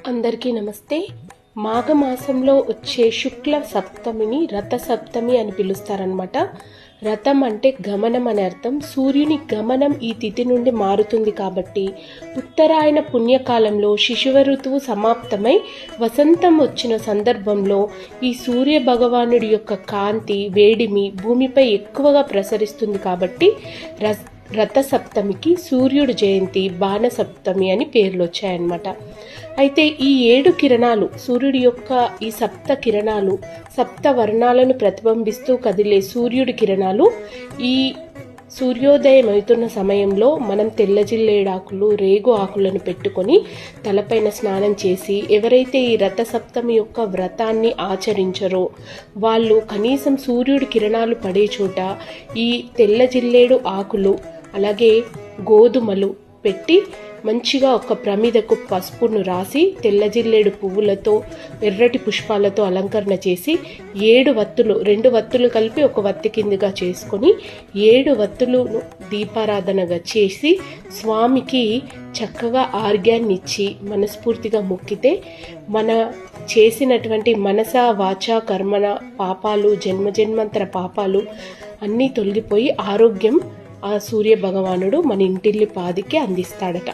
అందరికీ నమస్తే. మాఘమాసంలో వచ్చే శుక్ల సప్తమిని రథ సప్తమి అని పిలుస్తారనమాట. రథం అంటే గమనం అని అర్థం. సూర్యుని గమనం ఈ తిథి నుండి మారుతుంది కాబట్టి ఉత్తరాయణ పుణ్యకాలంలో శిశువ ఋతువు సమాప్తమై వసంతం వచ్చిన సందర్భంలో ఈ సూర్య భగవానుడి యొక్క కాంతి వేడిమి భూమిపై ఎక్కువగా ప్రసరిస్తుంది కాబట్టి రథ సప్తమికి సూర్యుడు జయంతి బాణ సప్తమి అని పేర్లు వచ్చాయన్నమాట. అయితే ఈ 7 కిరణాలు సూర్యుడి యొక్క ఈ సప్త కిరణాలు సప్త వర్ణాలను ప్రతిబింబిస్తూ కదిలే సూర్యుడి కిరణాలు ఈ సూర్యోదయం అవుతున్న సమయంలో మనం తెల్లజిల్లేడాకులు రేగు ఆకులను పెట్టుకొని తలపైన స్నానం చేసి ఎవరైతే ఈ రథ సప్తమి యొక్క వ్రతాన్ని ఆచరించరో వాళ్ళు కనీసం సూర్యుడి కిరణాలు పడే చోట ఈ తెల్లజిల్లేడు ఆకులు అలాగే గోధుమలు పెట్టి మంచిగా ఒక ప్రమిదకు పసుపును రాసి తెల్లజిల్లేడు పువ్వులతో ఎర్రటి పుష్పాలతో అలంకరణ చేసి 7 వత్తులు 2 వత్తులు కలిపి ఒక వత్తి కిందగా చేసుకొని 7 వత్తులను దీపారాధనగా చేసి స్వామికి చక్కగా ఆర్గ్యాన్ని ఇచ్చి మనస్ఫూర్తిగా మొక్కితే మన చేసినటువంటి మనస వాచ కర్మణ పాపాలు జన్మజన్మాంతర పాపాలు అన్నీ తొలగిపోయి ఆరోగ్యం ఆ సూర్య భగవానుడు మన ఇంటిల్లి పాదికి అందిస్తాడట.